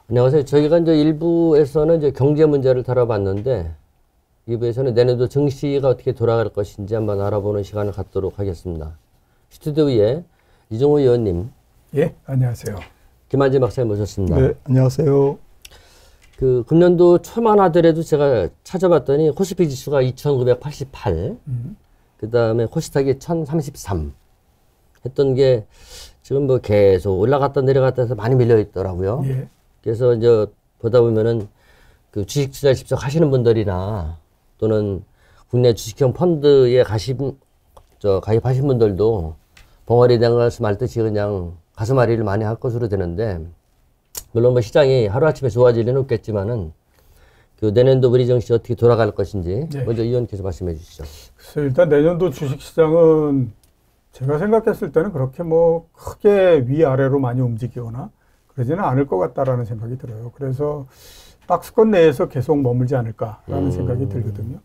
안녕하세요. 저희가 이제 일부에서는 이제 경제 문제를 다뤄봤는데, 2부에서는 내년도 증시가 어떻게 돌아갈 것인지 한번 알아보는 시간을 갖도록 하겠습니다. 스튜디오에 이종우 의원님. 예, 안녕하세요. 김한진 박사님 모셨습니다. 네, 안녕하세요. 그 금년도 초만 하더라도 제가 찾아봤더니 코스피 지수가 2,988, 그 다음에 코스닥이 1,033 했던 게 지금 뭐 계속 올라갔다 내려갔다 해서 많이 밀려 있더라고요. 예. 그래서 이제 보다 보면은 그 주식 투자 직접 하시는 분들이나 또는 국내 주식형 펀드에 가입하신 분들도 벙어리 된 것을 말듯이 그냥 가슴앓이를 많이 할 것으로 되는데, 물론 뭐 시장이 하루아침에 좋아질 리는 없겠지만은 그 내년도 우리 증시 어떻게 돌아갈 것인지 네. 먼저 의원께서 말씀해 주시죠. 그래서 일단 내년도 주식시장은 제가 생각했을 때는 그렇게 뭐 크게 위아래로 많이 움직이거나 그러지는 않을 것 같다라는 생각이 들어요. 그래서 박스권 내에서 계속 머물지 않을까라는 생각이 들거든요.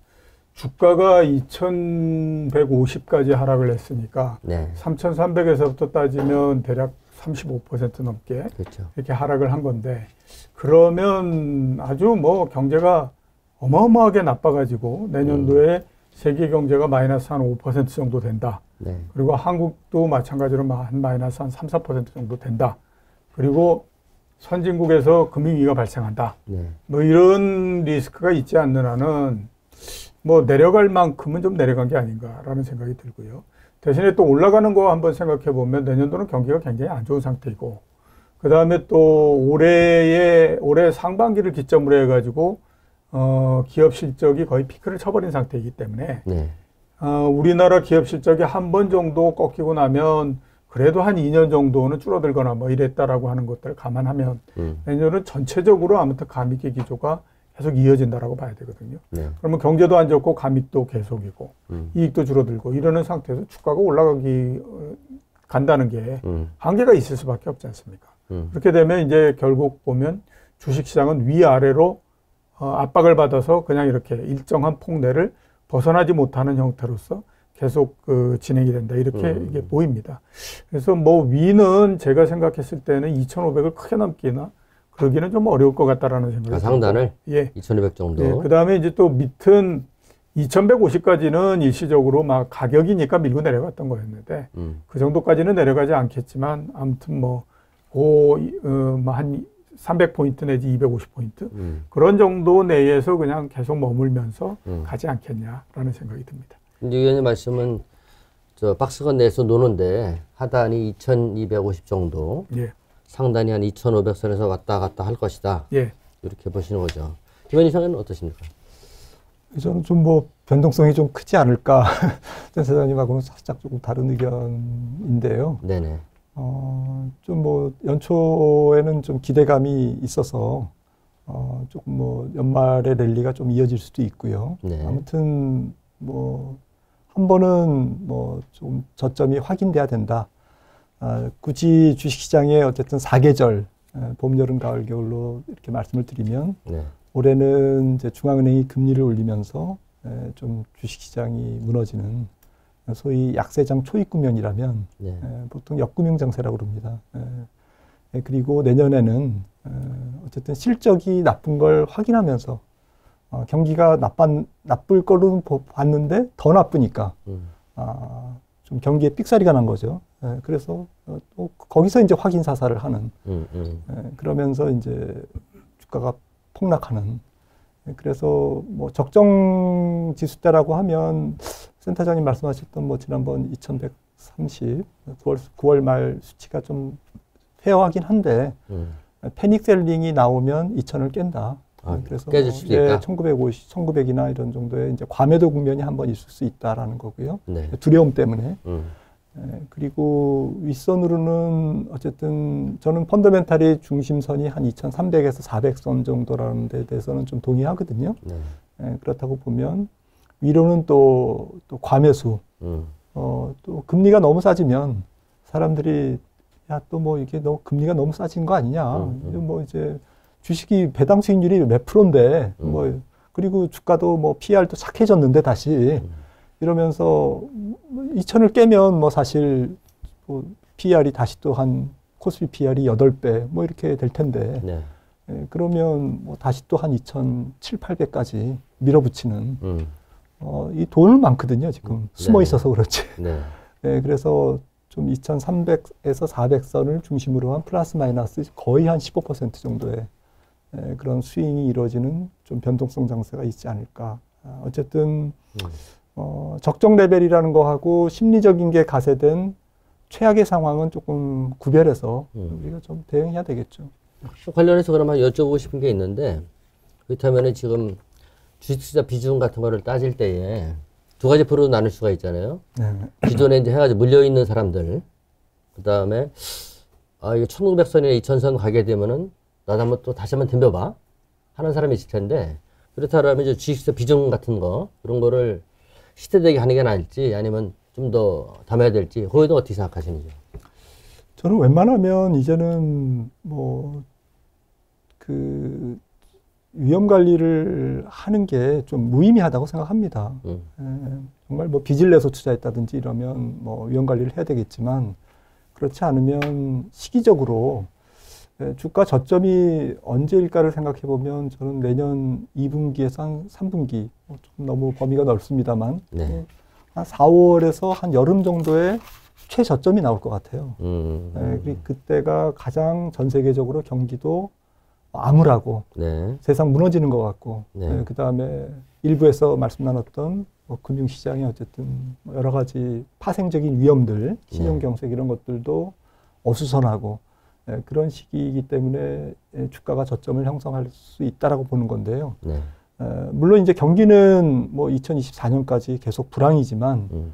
주가가 2150까지 하락을 했으니까 네. 3300에서부터 따지면 대략 35% 넘게 그렇죠. 이렇게 하락을 한 건데, 그러면 아주 뭐 경제가 어마어마하게 나빠가지고 내년도에 세계 경제가 마이너스 한 5% 정도 된다. 네. 그리고 한국도 마찬가지로 한 마이너스 한 3, 4% 정도 된다. 그리고 선진국에서 금융위기가 발생한다. 네. 뭐 이런 리스크가 있지 않는 한은 뭐 내려갈 만큼은 좀 내려간 게 아닌가라는 생각이 들고요. 대신에 또 올라가는 거 한번 생각해 보면 내년도는 경기가 굉장히 안 좋은 상태이고, 그 다음에 또 올해 상반기를 기점으로 해가지고 기업 실적이 거의 피크를 쳐버린 상태이기 때문에 네. 우리나라 기업 실적이 한 번 정도 꺾이고 나면 그래도 한 2년 정도는 줄어들거나 뭐 이랬다라고 하는 것들을 감안하면 내년은 전체적으로 아무튼 감익의 기조가 계속 이어진다라고 봐야 되거든요. 네. 그러면 경제도 안 좋고 감익도 계속이고 이익도 줄어들고 이러는 상태에서 주가가 간다는 게 한계가 있을 수밖에 없지 않습니까? 그렇게 되면 이제 결국 보면 주식시장은 위아래로 압박을 받아서 그냥 이렇게 일정한 폭내를 벗어나지 못하는 형태로서 계속 진행이 된다. 이렇게 이게 보입니다. 그래서 뭐 위는 제가 생각했을 때는 2,500을 크게 넘기나 그러기는 좀 어려울 것 같다라는 생각이 듭니다. 상단을? 예. 2,200 정도. 예. 그 다음에 이제 또 밑은 2,150까지는 일시적으로 막 가격이니까 밀고 내려갔던 거였는데, 그 정도까지는 내려가지 않겠지만, 아무튼 뭐, 한 300포인트 내지 250포인트? 그런 정도 내에서 그냥 계속 머물면서 가지 않겠냐라는 생각이 듭니다. 이제 의원님 말씀은 저 박스권 내에서 노는데 하단이 2,250 정도. 예. 상단이 한 2,500선에서 왔다 갔다 할 것이다. 예. 이렇게 보시는 거죠. 김현희 상은 어떠십니까? 저는 좀 뭐 변동성이 좀 크지 않을까. 전 사장님하고는 살짝 조금 다른 의견인데요. 네네. 좀 뭐 연초에는 좀 기대감이 있어서 조금 뭐 연말에 랠리가 좀 이어질 수도 있고요. 네. 아무튼 뭐 한 번은 뭐 좀 저점이 확인돼야 된다. 굳이 주식시장에 어쨌든 4계절, 봄, 여름, 가을, 겨울로 이렇게 말씀을 드리면, 네. 올해는 이제 중앙은행이 금리를 올리면서 좀 주식시장이 무너지는 소위 약세장 초입 국면이라면 네. 보통 역금융 장세라고 그럽니다. 그리고 내년에는 어쨌든 실적이 나쁜 걸 확인하면서 경기가 나쁠 거로는 봤는데 더 나쁘니까 좀 경기에 삑사리가 난 거죠. 그래서 또 거기서 이제 확인 사살을 하는 그러면서 이제 주가가 폭락하는. 그래서 뭐 적정 지수대라고 하면 센터장님 말씀하셨던 뭐 지난번 2130 9월 말 수치가 좀 페어하긴 한데 패닉 셀링이 나오면 2000을 깬다. 그래서 깨질 수도 있다. 1950, 1900이나 이런 정도의 이제 과매도 국면이 한번 있을 수 있다라는 거고요. 네. 두려움 때문에. 그리고 윗선으로는 어쨌든 저는 펀더멘탈의 중심선이 한 2300에서 400선 정도라는 데 대해서는 좀 동의하거든요. 네. 그렇다고 보면 위로는 또 과매수, 또 금리가 너무 싸지면 사람들이 야, 또 뭐 이게 금리가 너무 싸진 거 아니냐. 뭐 이제 주식이 배당 수익률이 몇 프로인데 뭐 그리고 주가도 뭐 PR도 착해졌는데 다시 이러면서 2000을 깨면 뭐 사실 뭐 PR이 다시 또 한 코스피 PR이 8배 뭐 이렇게 될 텐데 네. 그러면 뭐 다시 또 한 2,700, 800까지 밀어붙이는 이 돈은 많거든요. 지금 숨어 있어서 그렇지. 네. 그래서 좀 2,300에서 400선을 중심으로 한 플러스 마이너스 거의 한 15% 정도의 그런 스윙이 이루어지는 좀 변동성 장세가 있지 않을까. 어쨌든 적정 레벨이라는 거하고 심리적인 게 가세된 최악의 상황은 조금 구별해서 우리가 좀 대응해야 되겠죠. 관련해서 그러면 여쭤보고 싶은 게 있는데, 그렇다면 지금 주식투자 비중 같은 거를 따질 때에 두 가지 프로로 나눌 수가 있잖아요. 네. 기존에 이제 해가지고 물려있는 사람들, 그 다음에, 이게 1900선이나 2000선 가게 되면은, 나도 한번 또 다시 한번 덤벼봐. 하는 사람이 있을 텐데, 그렇다면 이제 주식투자 비중 같은 거, 그런 거를 시대되게 하는 게 나을지, 아니면 좀 더 담아야 될지, 그거에 대해 어떻게 생각하시는지. 저는 웬만하면 이제는 위험 관리를 하는 게 좀 무의미하다고 생각합니다. 정말 뭐 빚을 내서 투자했다든지 이러면 뭐 위험 관리를 해야 되겠지만, 그렇지 않으면 시기적으로 주가 저점이 언제일까를 생각해 보면 저는 내년 2분기에서 한 3분기, 좀 너무 범위가 넓습니다만, 네. 한 4, 5월에서 한 여름 정도에 최저점이 나올 것 같아요. 그때가 가장 전 세계적으로 경기도 암울하고 네. 세상 무너지는 것 같고, 네. 그 다음에 일부에서 말씀 나눴던 금융시장의 어쨌든 여러 가지 파생적인 위험들, 신용경색 이런 것들도 어수선하고, 그런 시기이기 때문에 주가가 저점을 형성할 수 있다라고 보는 건데요. 네. 물론 이제 경기는 뭐 2024년까지 계속 불황이지만,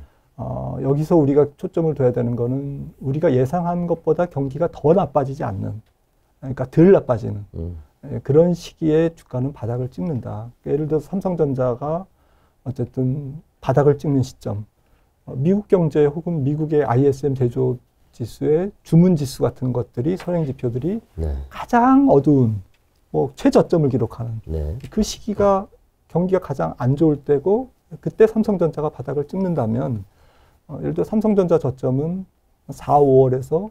여기서 우리가 초점을 둬야 되는 거는 우리가 예상한 것보다 경기가 더 나빠지지 않는, 그러니까 덜 나빠지는 그런 시기에 주가는 바닥을 찍는다. 그러니까 예를 들어서 삼성전자가 어쨌든 바닥을 찍는 시점, 미국 경제 혹은 미국의 ISM 제조업 지수의 주문 지수 같은 것들이 선행 지표들이 네. 가장 어두운 뭐 최저점을 기록하는 네. 그 시기가 경기가 가장 안 좋을 때고, 그때 삼성전자가 바닥을 찍는다면 예를 들어 삼성전자 저점은 4, 5월에서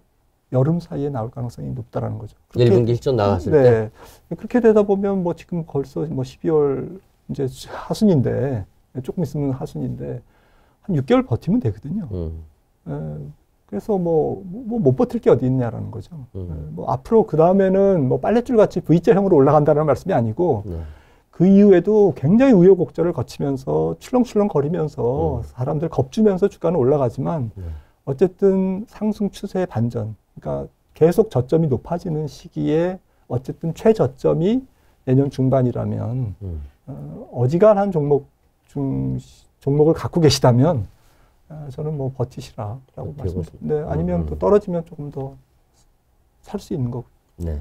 여름 사이에 나올 가능성이 높다라는 거죠. 1분기 실적 나갔을 때. 그렇게 되다 보면 뭐 지금 벌써 뭐 12월 이제 하순인데, 조금 있으면 하순인데 한 6개월 버티면 되거든요. 그래서 못 버틸 게 어디 있냐라는 거죠. 뭐 앞으로 그 다음에는 뭐 빨랫줄 같이 V자형으로 올라간다는 말씀이 아니고, 네. 그 이후에도 굉장히 우여곡절을 거치면서 출렁출렁 거리면서 사람들 겁주면서 주가는 올라가지만, 어쨌든 상승 추세의 반전, 그러니까 계속 저점이 높아지는 시기에 어쨌든 최저점이 내년 중반이라면 어지간한 종목을 갖고 계시다면 저는 뭐 버티시라라고 말씀드립니다. 네, 아니면 또 떨어지면 조금 더 살 수 있는 거고. 네.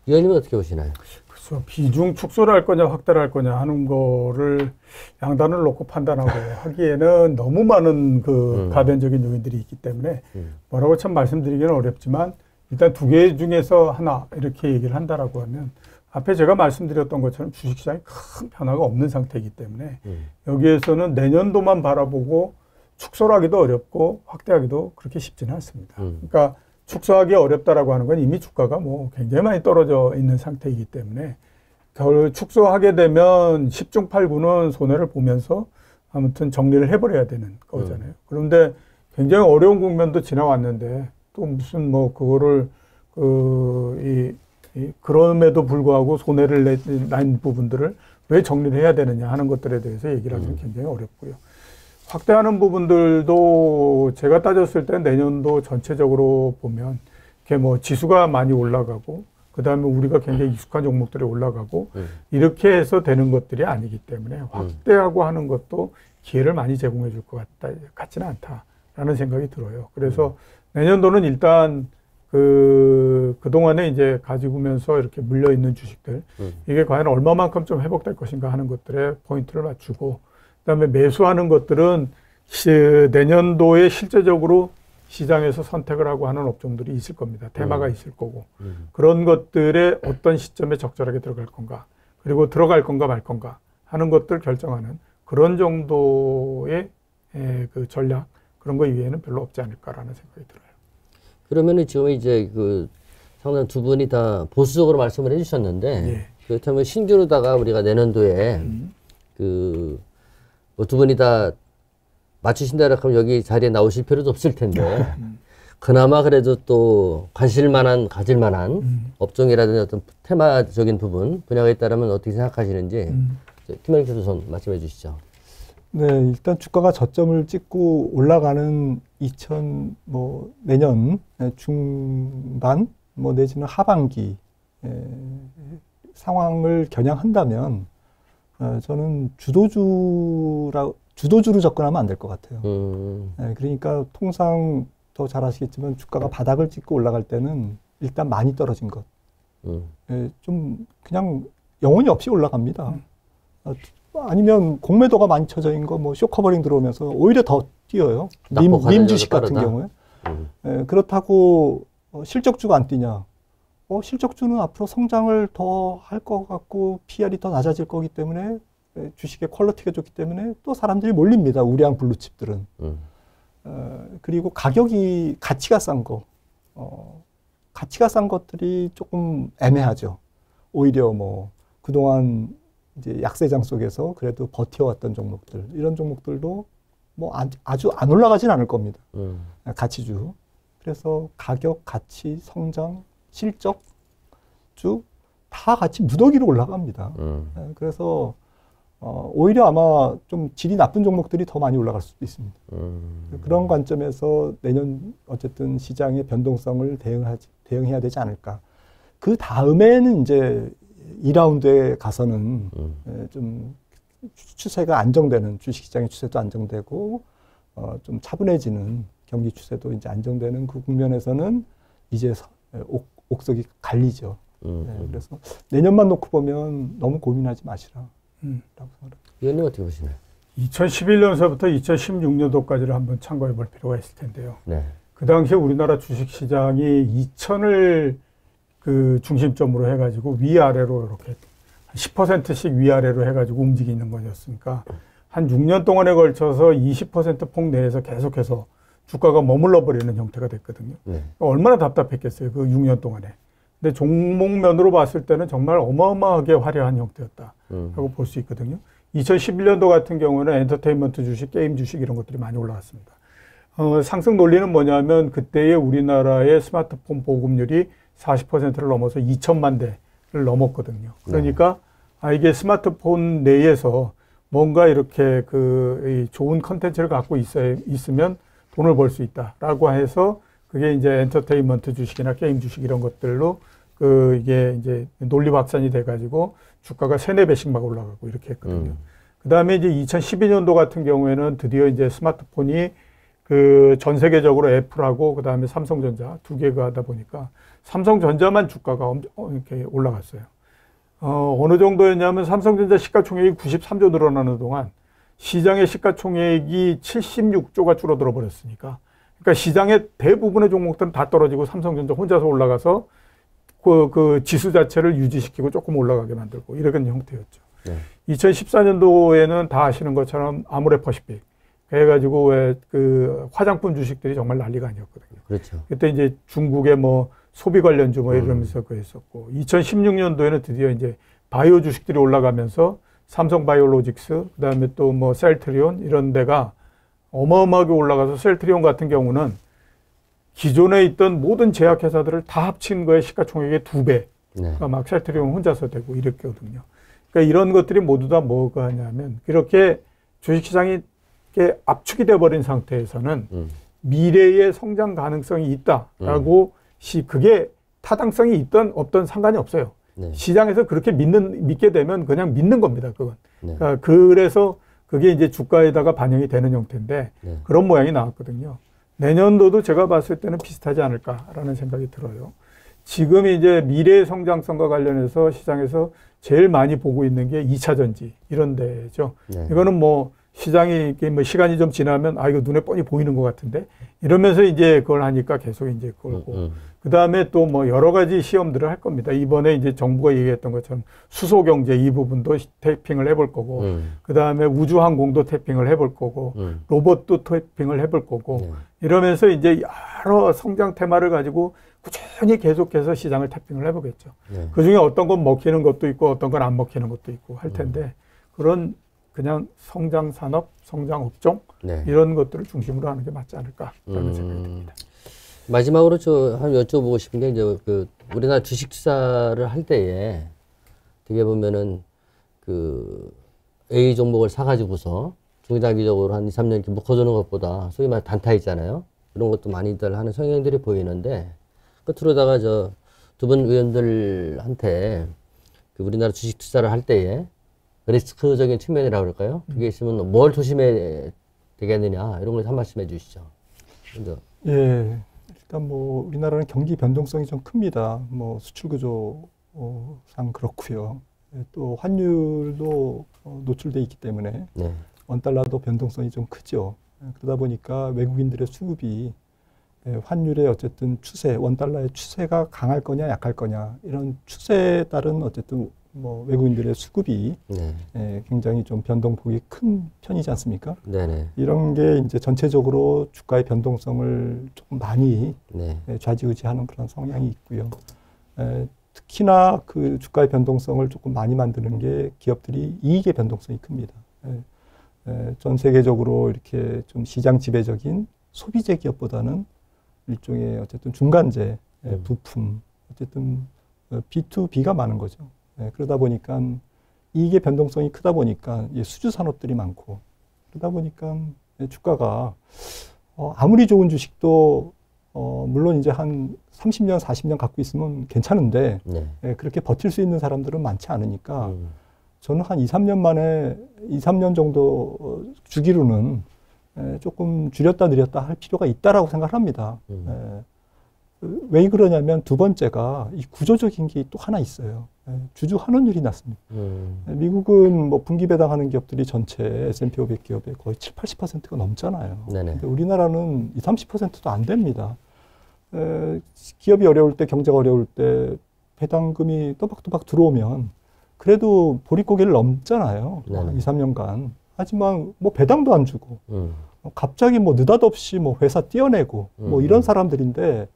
위원님은 어떻게 보시나요? 그래서 비중 축소를 할 거냐 확대를 할 거냐 하는 거를 양단을 놓고 판단하고 하기에는 너무 많은 그 가변적인 요인들이 있기 때문에 뭐라고 참 말씀드리기는 어렵지만, 일단 두 개 중에서 하나 이렇게 얘기를 한다라고 하면, 앞에 제가 말씀드렸던 것처럼 주식시장이 큰 변화가 없는 상태이기 때문에 여기에서는 내년도만 바라보고 축소를 하기도 어렵고 확대하기도 그렇게 쉽지는 않습니다. 그러니까 축소하기 어렵다라고 하는 건 이미 주가가 뭐 굉장히 많이 떨어져 있는 상태이기 때문에 축소하게 되면 10중 8구는 손해를 보면서 아무튼 정리를 해버려야 되는 거잖아요. 그런데 굉장히 어려운 국면도 지나왔는데 또 무슨 뭐 그거를 그럼에도 불구하고 손해를 난 부분들을 왜 정리를 해야 되느냐 하는 것들에 대해서 얘기를 하기는 굉장히 어렵고요. 확대하는 부분들도 제가 따졌을 때 내년도 전체적으로 보면 이렇게 뭐 지수가 많이 올라가고, 그 다음에 우리가 굉장히 익숙한 종목들이 올라가고 이렇게 해서 되는 것들이 아니기 때문에 확대하고 하는 것도 기회를 많이 제공해 줄 것 같지는 않다라는 생각이 들어요. 그래서 내년도는 일단 그동안에 이제 가지고면서 이렇게 물려있는 주식들, 이게 과연 얼마만큼 좀 회복될 것인가 하는 것들에 포인트를 맞추고, 그다음에 매수하는 것들은 내년도에 실제적으로 시장에서 선택을 하고 하는 업종들이 있을 겁니다. 테마가 있을 거고. 그런 것들에 어떤 시점에 적절하게 들어갈 건가, 그리고 들어갈 건가 말 건가 하는 것들 결정하는 그런 정도의 그 전략, 그런 거 이외에는 별로 없지 않을까라는 생각이 들어요. 그러면은 지금 이제 상당히 두 분이 다 보수적으로 말씀을 해주셨는데 예. 그렇다면 신규로다가 우리가 내년도에 뭐 두 분이 다 맞추신다라 하면 여기 자리에 나오실 필요도 없을 텐데 그나마 그래도 또 가질 만한 업종이라든지 어떤 테마적인 부분 분야가 있다면 어떻게 생각하시는지 김현익 교수 말씀해 주시죠. 네, 일단 주가가 저점을 찍고 올라가는 내년 중반 내지는 하반기 상황을 겨냥한다면 저는 주도주로 접근하면 안 될 것 같아요. 그러니까 통상 더 잘 아시겠지만 주가가 바닥을 찍고 올라갈 때는 일단 많이 떨어진 것. 좀 그냥 영혼이 없이 올라갑니다. 아니면 공매도가 많이 쳐져인 거 쇼커버링 들어오면서 오히려 더 뛰어요. 밈 주식 같은 경우에. 그렇다고 실적주가 안 뛰냐? 실적주는 앞으로 성장을 더 할 것 같고 PR이 더 낮아질 거기 때문에 주식의 퀄리티가 좋기 때문에 또 사람들이 몰립니다. 우량 블루칩들은. 그리고 가치가 싼 거. 가치가 싼 것들이 조금 애매하죠. 오히려 그동안 이제 약세장 속에서 그래도 버텨왔던 종목들, 이런 종목들도 아주 안 올라가진 않을 겁니다. 가치주. 그래서 가격, 가치, 성장, 실적주 다 같이 무더기로 올라갑니다. 그래서 오히려 아마 좀 질이 나쁜 종목들이 더 많이 올라갈 수도 있습니다. 그런 관점에서 내년 어쨌든 시장의 변동성을 대응해야 되지 않을까. 그 다음에는 이제 2라운드에 가서는 좀 추세가 안정되는, 주식시장의 추세도 안정되고 좀 차분해지는 경기 추세도 이제 안정되는 그 국면에서는 이제 옥석이 갈리죠. 그래서 내년만 놓고 보면 너무 고민하지 마시라. 라고 생각합니다. 위원님 어떻게 보시나요? 2011년서부터 2016년도까지를 한번 참고해 볼 필요가 있을 텐데요. 네. 그 당시에 우리나라 주식시장이 2000을 그 중심점으로 해가지고 위아래로 이렇게 10%씩 위아래로 해가지고 움직이는 거였으니까 한 6년 동안에 걸쳐서 20%폭 내에서 계속해서 주가가 머물러 버리는 형태가 됐거든요. 네. 얼마나 답답했겠어요. 그 6년 동안에. 근데 종목면으로 봤을 때는 정말 어마어마하게 화려한 형태였다라고 볼 수 있거든요. 2011년도 같은 경우는 엔터테인먼트 주식, 게임 주식 이런 것들이 많이 올라왔습니다. 상승 논리는 뭐냐면 그때의 우리나라의 스마트폰 보급률이 40%를 넘어서 2천만 대를 넘었거든요. 그러니까 이게 스마트폰 내에서 뭔가 이렇게 좋은 컨텐츠를 갖고 있으면 돈을 벌 수 있다라고 해서 그게 이제 엔터테인먼트 주식이나 게임 주식 이런 것들로 이게 이제 논리 확산이 돼가지고 주가가 3-4배씩 막 올라가고 이렇게 했거든요. 그 다음에 이제 2012년도 같은 경우에는 드디어 이제 스마트폰이 전 세계적으로 애플하고 그 다음에 삼성전자 두 개가 하다 보니까 삼성전자만 주가가 이렇게 올라갔어요. 어느 정도였냐면 삼성전자 시가총액이 93조 늘어나는 동안 시장의 시가총액이 76조가 줄어들어 버렸으니까 그러니까 시장의 대부분의 종목들은 다 떨어지고 삼성전자 혼자서 올라가서 그 지수 자체를 유지시키고 조금 올라가게 만들고 이런 형태였죠. 네. 2014년도에는 다 아시는 것처럼 아모레퍼시픽 해가지고 왜 화장품 주식들이 정말 난리가 아니었거든요. 그렇죠. 그때 이제 중국의 소비 관련주 이러면서 했었고 2016년도에는 드디어 이제 바이오 주식들이 올라가면서 삼성바이오로직스 그다음에 또 셀트리온 이런 데가 어마어마하게 올라가서 셀트리온 같은 경우는 기존에 있던 모든 제약회사들을 다 합친 거에 시가총액의 2배. 그러니까 막 셀트리온 혼자서 되고 이랬거든요. 그러니까 이런 것들이 모두 다 뭐가 하냐면 그렇게 주식시장이 압축이 돼버린 상태에서는 미래의 성장 가능성이 있다라고 그게 타당성이 있든 없든 상관이 없어요. 네. 시장에서 그렇게 믿게 되면 그냥 믿는 겁니다. 그건. 네. 그러니까 그래서 그게 이제 주가에다가 반영이 되는 형태인데 네. 그런 모양이 나왔거든요. 내년도도 제가 봤을 때는 비슷하지 않을까라는 생각이 들어요. 지금 이제 미래의 성장성과 관련해서 시장에서 제일 많이 보고 있는 게 2차 전지 이런 데죠. 네. 이거는 시장이 이렇게 뭐 시간이 좀 지나면 아 이거 눈에 뻔히 보이는 것 같은데 이러면서 이제 그걸 하니까 계속 이제 그걸고 그 다음에 또 뭐 여러 가지 시험들을 할 겁니다. 이번에 이제 정부가 얘기했던 것처럼 수소 경제 이 부분도 태핑을 해볼 거고 그 다음에 우주항공도 태핑을 해볼 거고 로봇도 태핑을 해볼 거고 이러면서 이제 여러 성장 테마를 가지고 꾸준히 계속해서 시장을 태핑을 해보겠죠. 그 중에 어떤 건 먹히는 것도 있고 어떤 건 안 먹히는 것도 있고 할 텐데 그런 그냥 성장 산업, 성장 업종 이런 것들을 중심으로 하는 게 맞지 않을까라는 생각이 듭니다. 마지막으로 저 한 여쭤보고 싶은 게 이제 그 우리나라 주식 투자를 할 때에 되게 보면은 그 A 종목을 사가지고서 중장기적으로 한 2, 3년 이렇게 묶어두는 것보다 소위 말해 단타 있잖아요. 이런 것도 많이들 하는 성향들이 보이는데 끝으로다가 저 두 분 의원들한테 그 우리나라 주식 투자를 할 때에 리스크적인 측면이라고 그럴까요? 그게 있으면 뭘 조심해야 되겠느냐 이런 걸 한 말씀 해주시죠. 먼저. 예, 일단 뭐 우리나라는 경기 변동성이 좀 큽니다. 뭐 수출 구조상 그렇고요. 또 환율도 노출돼 있기 때문에 원달러도 변동성이 좀 크죠. 그러다 보니까 외국인들의 수급이 환율의 어쨌든 추세, 원달러의 추세가 강할 거냐 약할 거냐 이런 추세에 따른 어쨌든 뭐 외국인들의 수급이 굉장히 좀 변동폭이 큰 편이지 않습니까? 네네. 이런 게 이제 전체적으로 주가의 변동성을 조금 많이 좌지우지하는 그런 성향이 있고요. 특히나 그 주가의 변동성을 조금 많이 만드는 게 기업들이 이익의 변동성이 큽니다. 전 세계적으로 이렇게 좀 시장 지배적인 소비재 기업보다는 일종의 어쨌든 중간재, 부품, 어쨌든 B2B가 많은 거죠. 그러다 보니까 이익의 변동성이 크다 보니까 수주 산업들이 많고 그러다 보니까 주가가 아무리 좋은 주식도 물론 이제 한 30년, 40년 갖고 있으면 괜찮은데 그렇게 버틸 수 있는 사람들은 많지 않으니까 저는 한 2, 3년 만에 2, 3년 정도 주기로는 조금 줄였다 늘렸다 할 필요가 있다라고 생각을 합니다. 왜 그러냐면 두 번째가 이 구조적인 게 또 하나 있어요. 주주 환원율이 낮습니다. 미국은 뭐 분기 배당하는 기업들이 전체 S&P 500 기업의 거의 7, 80%가 넘잖아요. 근데 우리나라는 20, 30%도 안 됩니다. 기업이 어려울 때, 경제가 어려울 때 배당금이 또박또박 들어오면 그래도 보릿고개를 넘잖아요. 2, 3년간. 하지만 뭐 배당도 안 주고 갑자기 뭐 느닷없이 뭐 회사 떼어내고 뭐 이런 사람들인데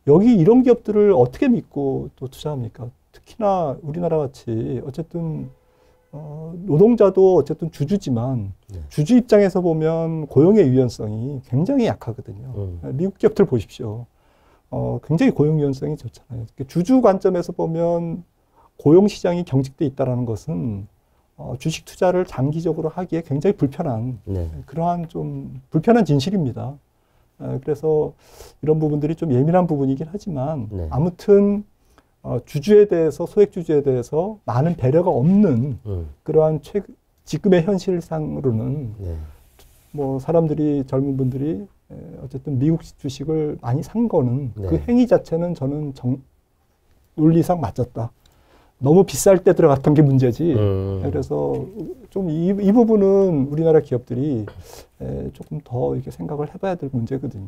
여기 이런 기업들을 어떻게 믿고 또 투자합니까? 특히나 우리나라 같이 어쨌든 노동자도 어쨌든 주주지만 주주 입장에서 보면 고용의 유연성이 굉장히 약하거든요. 미국 기업들 보십시오. 굉장히 고용 유연성이 좋잖아요. 주주 관점에서 보면 고용 시장이 경직돼 있다는 것은 주식 투자를 장기적으로 하기에 굉장히 불편한 그러한 좀 불편한 진실입니다. 그래서 이런 부분들이 좀 예민한 부분이긴 하지만 아무튼 주주에 대해서 소액 주주에 대해서 많은 배려가 없는 그러한 지금의 현실상으로는 뭐 사람들이 젊은 분들이 어쨌든 미국 주식을 많이 산 거는 그 행위 자체는 저는 논리상 맞았다. 너무 비쌀 때 들어갔던 게 문제지. 그래서 좀 이 부분은 우리나라 기업들이 조금 더 이렇게 생각을 해봐야 될 문제거든요.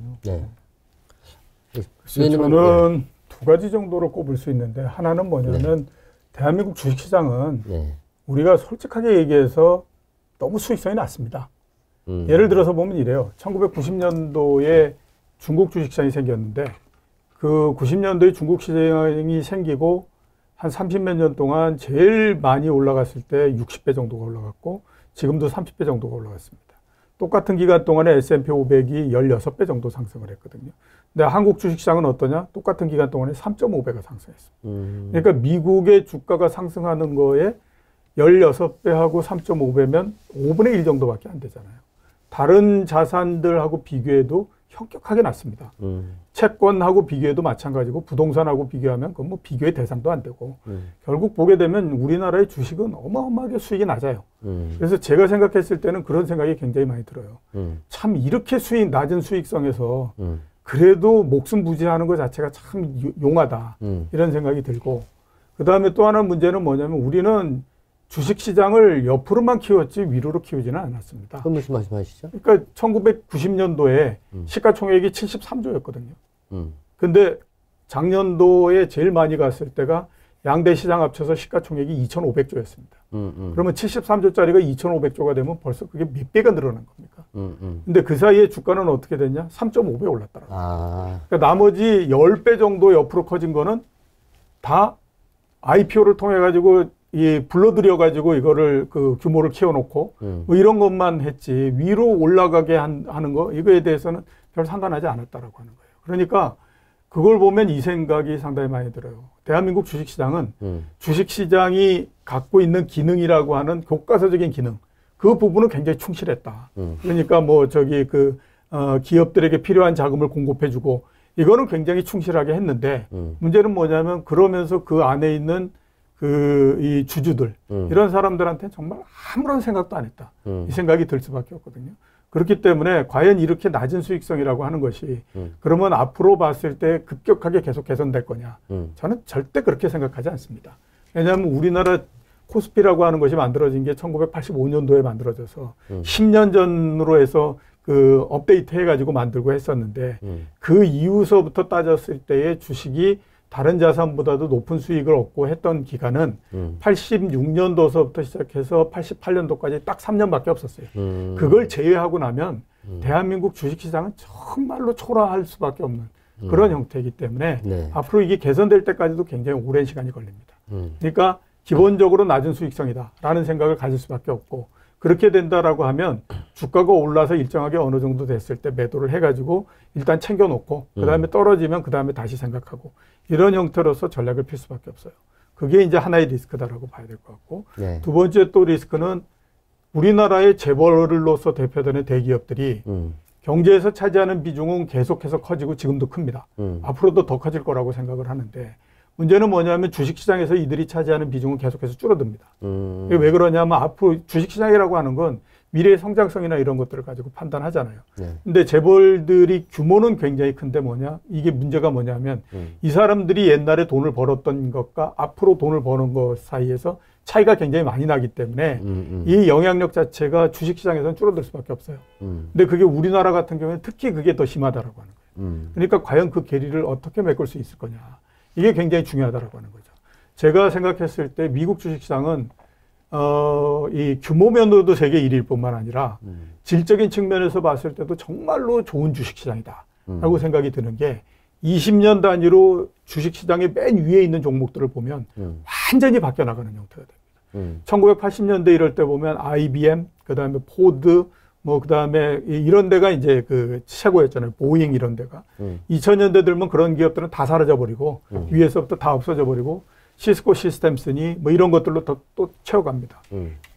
저는 두 가지 정도로 꼽을 수 있는데 하나는 뭐냐면 대한민국 주식시장은 우리가 솔직하게 얘기해서 너무 수익성이 낮습니다. 예를 들어서 보면 이래요. 1990년도에 중국 주식시장이 생겼는데 그 90년도에 중국 시장이 생기고 한 30몇 년 동안 제일 많이 올라갔을 때 60배 정도가 올라갔고 지금도 30배 정도가 올라갔습니다. 똑같은 기간 동안에 S&P 500이 16배 정도 상승을 했거든요. 근데 한국 주식시장은 어떠냐? 똑같은 기간 동안에 3.5배가 상승했습니다. 그러니까 미국의 주가가 상승하는 거에 16배하고 3.5배면 5분의 1 정도밖에 안 되잖아요. 다른 자산들하고 비교해도 현격하게 낮습니다. 채권하고 비교해도 마찬가지고 부동산하고 비교하면 그건 뭐 비교의 대상도 안 되고 결국 보게 되면 우리나라의 주식은 어마어마하게 수익이 낮아요. 그래서 제가 생각했을 때는 그런 생각이 굉장히 많이 들어요. 참 이렇게 낮은 수익성에서 그래도 목숨 부지하는 것 자체가 참 용하다 이런 생각이 들고 그 다음에 또 하나 문제는 뭐냐면 우리는 주식시장을 옆으로만 키웠지 위로로 키우지는 않았습니다. 그럼 무슨 말씀하시죠? 그러니까 1990년도에 시가총액이 73조였거든요. 근데 작년도에 제일 많이 갔을 때가 양대 시장 합쳐서 시가총액이 2,500조였습니다. 그러면 73조짜리가 2,500조가 되면 벌써 그게 몇 배가 늘어난 겁니까? 근데 그 사이에 주가는 어떻게 됐냐? 3.5배 올랐더라고요. 그러니까 나머지 10배 정도 옆으로 커진 거는 다 IPO를 통해 가지고 불러들여 가지고 이거를 그 규모를 키워놓고 뭐 이런 것만 했지 위로 올라가게 하는 거 이거에 대해서는 별 상관하지 않았다라고 하는 거예요. 그러니까 그걸 보면 이 생각이 상당히 많이 들어요. 대한민국 주식시장은 주식시장이 갖고 있는 기능이라고 하는 교과서적인 기능 그 부분은 굉장히 충실했다. 그러니까 뭐 기업들에게 필요한 자금을 공급해주고 이거는 굉장히 충실하게 했는데 문제는 뭐냐면 그러면서 그 안에 있는 이 주주들 이런 사람들한테 정말 아무런 생각도 안 했다. 이 생각이 들 수밖에 없거든요. 그렇기 때문에 과연 이렇게 낮은 수익성이라고 하는 것이 그러면 앞으로 봤을 때 급격하게 계속 개선될 거냐. 저는 절대 그렇게 생각하지 않습니다. 왜냐하면 우리나라 코스피라고 하는 것이 만들어진 게 1985년도에 만들어져서 10년 전으로 해서 그 업데이트 해가지고 만들고 했었는데 그 이후서부터 따졌을 때의 주식이 다른 자산보다도 높은 수익을 얻고 했던 기간은 86년도서부터 시작해서 88년도까지 딱 3년밖에 없었어요. 그걸 제외하고 나면 대한민국 주식시장은 정말로 초라할 수밖에 없는 그런 형태이기 때문에 네. 앞으로 이게 개선될 때까지도 굉장히 오랜 시간이 걸립니다. 그러니까 기본적으로 낮은 수익성이다라는 생각을 가질 수밖에 없고 그렇게 된다라고 하면 주가가 올라서 일정하게 어느 정도 됐을 때 매도를 해가지고 일단 챙겨놓고 그다음에 떨어지면 그다음에 다시 생각하고 이런 형태로서 전략을 필 수밖에 없어요. 그게 이제 하나의 리스크다라고 봐야 될 것 같고 네. 두 번째 또 리스크는 우리나라의 재벌로서 대표되는 대기업들이 경제에서 차지하는 비중은 계속해서 커지고 지금도 큽니다. 앞으로도 더 커질 거라고 생각을 하는데 문제는 뭐냐면 주식시장에서 이들이 차지하는 비중은 계속해서 줄어듭니다. 이게 왜 그러냐면 앞으로 주식시장이라고 하는 건 미래의 성장성이나 이런 것들을 가지고 판단하잖아요. 네. 근데 재벌들이 규모는 굉장히 큰데 이게 문제가 뭐냐면 이 사람들이 옛날에 돈을 벌었던 것과 앞으로 돈을 버는 것 사이에서 차이가 굉장히 많이 나기 때문에 이 영향력 자체가 주식시장에서는 줄어들 수밖에 없어요. 근데 그게 우리나라 같은 경우에는 특히 그게 더 심하다라고 하는 거예요. 그러니까 과연 그 괴리를 어떻게 메꿀 수 있을 거냐. 이게 굉장히 중요하다라고 하는 거죠. 제가 생각했을 때 미국 주식시장은 이 규모 면으로도 세계 1위일 뿐만 아니라 질적인 측면에서 봤을 때도 정말로 좋은 주식시장이다라고 생각이 드는 게 20년 단위로 주식시장의 맨 위에 있는 종목들을 보면 완전히 바뀌어 나가는 형태가 됩니다. 1980년대 이럴 때 보면 IBM, 그다음에 포드, 그다음에 이런 데가 이제 그 최고였잖아요. 보잉 이런 데가. 2000년대 들면 그런 기업들은 다 사라져 버리고 위에서부터 다 없어져 버리고 시스코 시스템스니 이런 것들로 또 채워갑니다.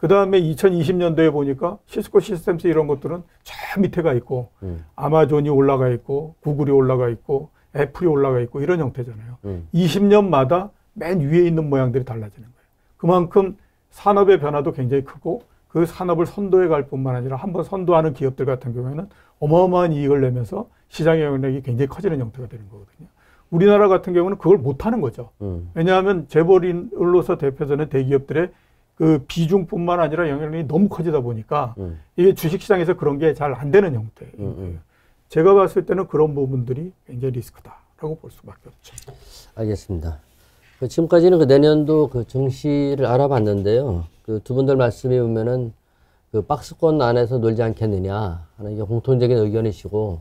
그다음에 2020년도에 보니까 시스코 시스템스 이런 것들은 저 밑에 가 있고 아마존이 올라가 있고 구글이 올라가 있고 애플이 올라가 있고 이런 형태잖아요. 20년마다 맨 위에 있는 모양들이 달라지는 거예요. 그만큼 산업의 변화도 굉장히 크고 그 산업을 선도해 갈 뿐만 아니라 한번 선도하는 기업들 같은 경우에는 어마어마한 이익을 내면서 시장의 영향력이 굉장히 커지는 형태가 되는 거거든요. 우리나라 같은 경우는 그걸 못하는 거죠. 왜냐하면 재벌인으로서 대표되는 대기업들의 그 비중뿐만 아니라 영향력이 너무 커지다 보니까 이게 주식시장에서 그런 게 잘 안 되는 형태인 거예요. 제가 봤을 때는 그런 부분들이 굉장히 리스크다라고 볼 수밖에 없죠. 알겠습니다. 지금까지는 그 내년도 그 증시를 알아봤는데요. 그 두 분들 말씀에 보면은 그 박스권 안에서 놀지 않겠느냐 하는 게 공통적인 의견이시고,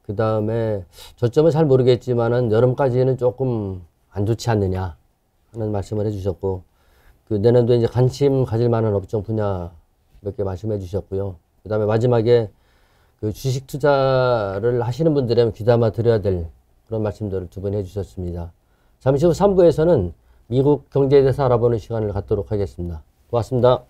그 다음에 저점은 잘 모르겠지만은 여름까지는 조금 안 좋지 않느냐 하는 말씀을 해주셨고, 그 내년도에 이제 관심 가질 만한 업종 분야 몇 개 말씀해 주셨고요. 그 다음에 마지막에 그 주식 투자를 하시는 분들이라면 귀담아 드려야 될 그런 말씀들을 두 분 해주셨습니다. 잠시 후 3부에서는 미국 경제에 대해서 알아보는 시간을 갖도록 하겠습니다. 고맙습니다.